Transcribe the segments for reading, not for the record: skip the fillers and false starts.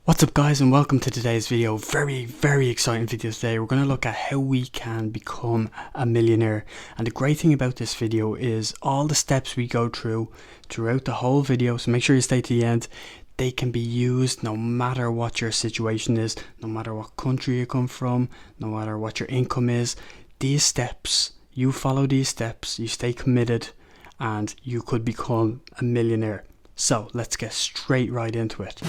What's up guys, and welcome to today's video. Very exciting video today. We're going to look at how we can become a millionaire. And the great thing about this video is all the steps we go throughout the whole video, so make sure you stay to the end. They can be used no matter what your situation is, no matter what country you come from, no matter what your income is. These steps, you follow these steps, you stay committed, and you could become a millionaire. So let's get straight right into it.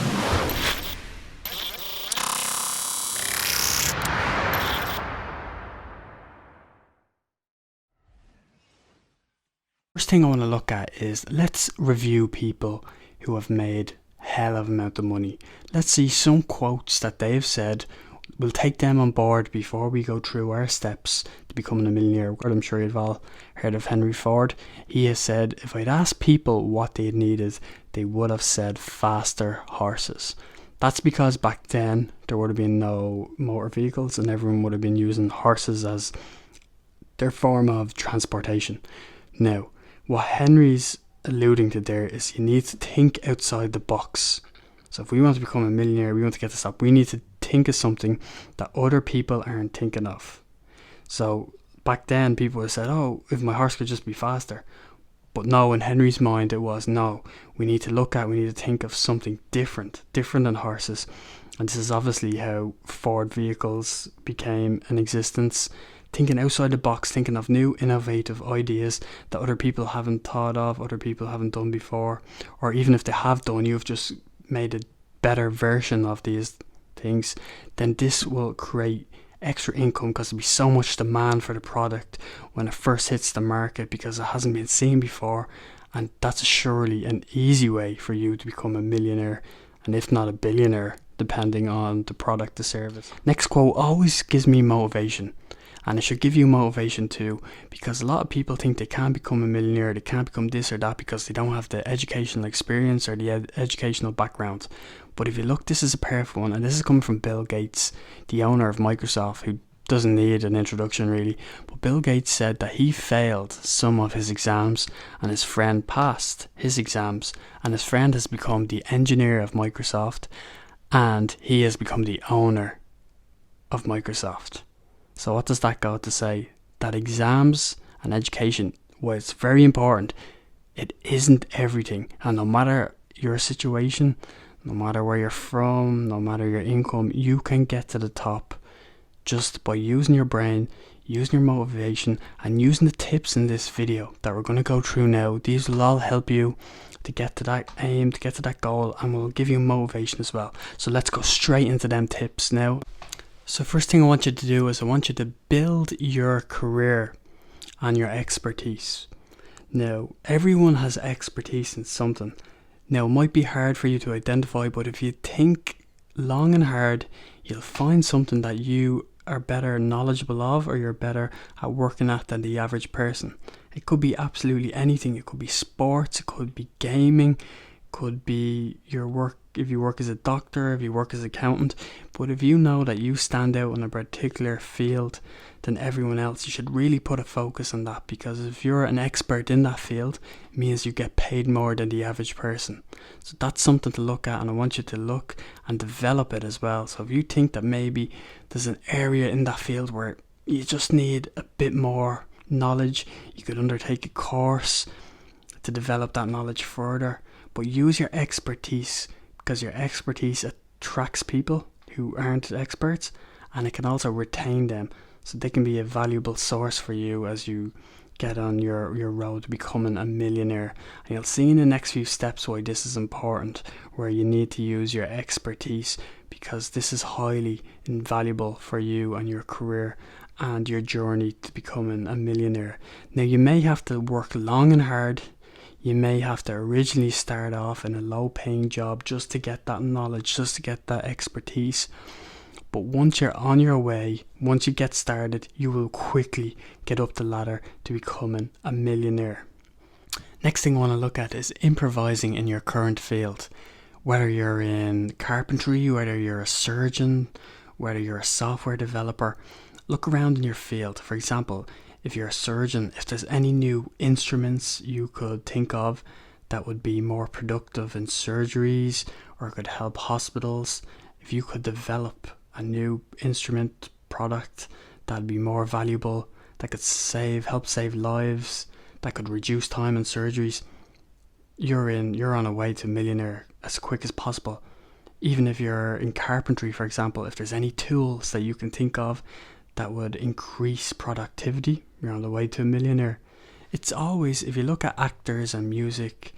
First thing I want to look at is let's review people who have made hell of amount of money. Let's see some quotes that they've said. We'll take them on board before we go through our steps to becoming a millionaire. I'm sure you've all heard of Henry Ford. He has said if I'd asked people what they needed, they would have said faster horses. That's because back then there would have been no motor vehicles and everyone would have been using horses as their form of transportation. Now, what Henry's alluding to there is you need to think outside the box. So if we want to become a millionaire, we want to get this up, we need to think of something that other people aren't thinking of. So back then people would have said, oh, if my horse could just be faster. But no, in Henry's mind it was, no, we need to think of something different than horses. And this is obviously how Ford vehicles became in existence. Thinking outside the box, thinking of new innovative ideas that other people haven't thought of, other people haven't done before, or even if they have done, you've just made a better version of these things, then this will create extra income because there'll be so much demand for the product when it first hits the market because it hasn't been seen before. And that's surely an easy way for you to become a millionaire, and if not a billionaire, depending on the product, the service. Next quote always gives me motivation. And it should give you motivation too, because a lot of people think they can't become a millionaire, they can't become this or that because they don't have the educational experience or the educational background. But if you look, this is a perfect one, and this is coming from Bill Gates, the owner of Microsoft, who doesn't need an introduction really. But Bill Gates said that he failed some of his exams and his friend passed his exams, and his friend has become the engineer of Microsoft and he has become the owner of Microsoft. So what does that go to say? That exams and education, while it's very important, it isn't everything. And no matter your situation, no matter where you're from, no matter your income, you can get to the top just by using your brain, using your motivation, and using the tips in this video that we're going to go through now. These will all help you to get to that aim, to get to that goal, and will give you motivation as well. So let's go straight into them tips now. So first thing I want you to do is I want you to build your career on your expertise. Now, everyone has expertise in something. Now, it might be hard for you to identify, but if you think long and hard, you'll find something that you are better knowledgeable of or you're better at working at than the average person. It could be absolutely anything. It could be sports, it could be gaming, could be your work if you work as a doctor, if you work as an accountant. But if you know that you stand out in a particular field than everyone else, you should really put a focus on that, because if you're an expert in that field, it means you get paid more than the average person. So that's something to look at, and I want you to look and develop it as well. So if you think that maybe there's an area in that field where you just need a bit more knowledge, you could undertake a course to develop that knowledge further. But use your expertise, because your expertise attracts people who aren't experts, and it can also retain them, so they can be a valuable source for you as you get on your road to becoming a millionaire. And you'll see in the next few steps why this is important, where you need to use your expertise, because this is highly invaluable for you and your career and your journey to becoming a millionaire. Now, you may have to work long and hard. You may have to originally start off in a low-paying job just to get that knowledge, just to get that expertise. But once you're on your way, once you get started, you will quickly get up the ladder to becoming a millionaire. Next thing I want to look at is improvising in your current field. Whether you're in carpentry, whether you're a surgeon, whether you're a software developer, look around in your field. For example, if you're a surgeon, if there's any new instruments you could think of that would be more productive in surgeries or could help hospitals, if you could develop a new instrument product that'd be more valuable, that could help save lives, that could reduce time and surgeries, you're on a way to millionaire as quick as possible. Even if you're in carpentry, for example, if there's any tools that you can think of that would increase productivity, you're on the way to a millionaire. It's always, if you look at actors and music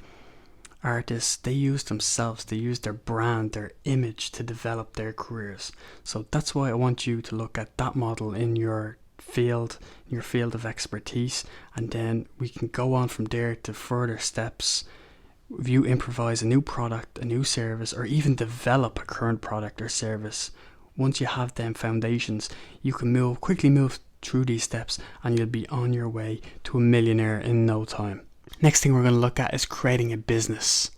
artists, they use themselves, they use their brand, their image to develop their careers. So that's why I want you to look at that model in your field of expertise, and then we can go on from there to further steps. If you improvise a new product, a new service, or even develop a current product or service, once you have them foundations, you can quickly move through these steps and you'll be on your way to a millionaire in no time. Next thing we're going to look at is creating a business.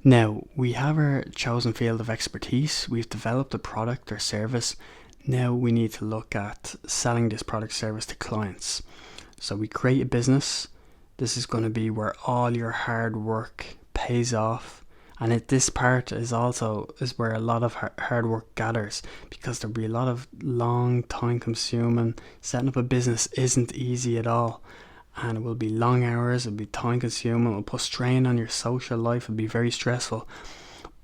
Now, we have our chosen field of expertise, we've developed a product or service. Now we need to look at selling this product or service to clients. So we create a business. This is going to be where all your hard work pays off, and this part is where a lot of hard work gathers, because there'll be a lot of long time consuming. Setting up a business isn't easy at all, and it will be long hours, it'll be time consuming, it'll put strain on your social life, it'll be very stressful.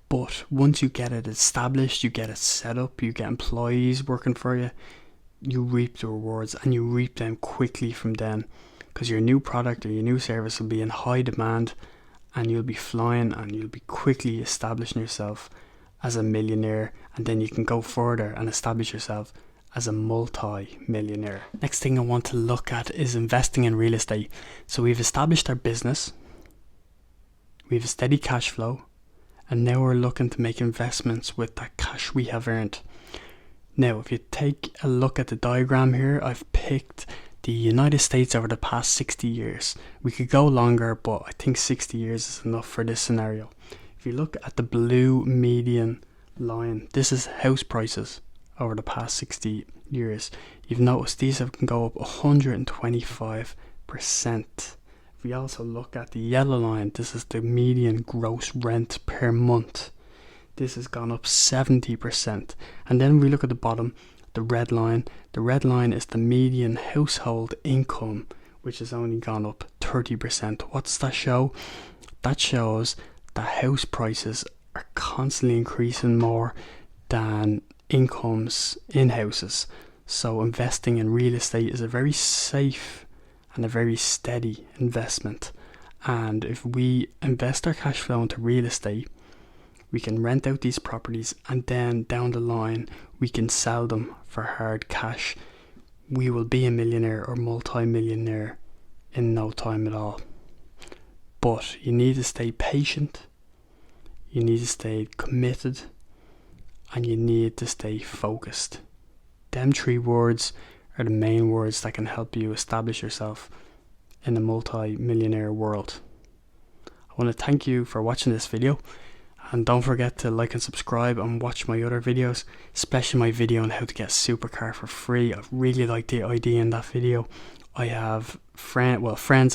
But once you get it established, you get it set up, you get employees working for you, you reap the rewards, and you reap them quickly from then, because your new product or your new service will be in high demand, and you'll be flying, and you'll be quickly establishing yourself as a millionaire, and then you can go further and establish yourself as a multi-millionaire. Next thing I want to look at is investing in real estate. So we've established our business, we have a steady cash flow, and now we're looking to make investments with that cash we have earned. Now, if you take a look at the diagram here, I've picked the United States over the past 60 years. We could go longer, but I think 60 years is enough for this scenario. If you look at the blue median line, this is house prices over the past 60 years. You've noticed these can go up 125%. If we also look at the yellow line, this is the median gross rent per month. This has gone up 70%. And then we look at the bottom, the red line is the median household income, which has only gone up 30%. What's that show? That shows that house prices are constantly increasing more than incomes in houses. So investing in real estate is a very safe and a very steady investment. And if we invest our cash flow into real estate, we can rent out these properties, and then down the line we can sell them for hard cash. We will be a millionaire or multi-millionaire in no time at all. But you need to stay patient, you need to stay committed, and you need to stay focused. Them three words are the main words that can help you establish yourself in the multi-millionaire world. I want to thank you for watching this video. And don't forget to like and subscribe and watch my other videos, especially my video on how to get a supercar for free. I really like the idea in that video. I have friends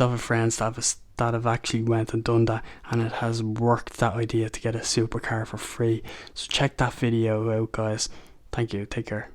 of friends that have actually went and done that, and it has worked, that idea to get a supercar for free. So check that video out, guys. Thank you. Take care.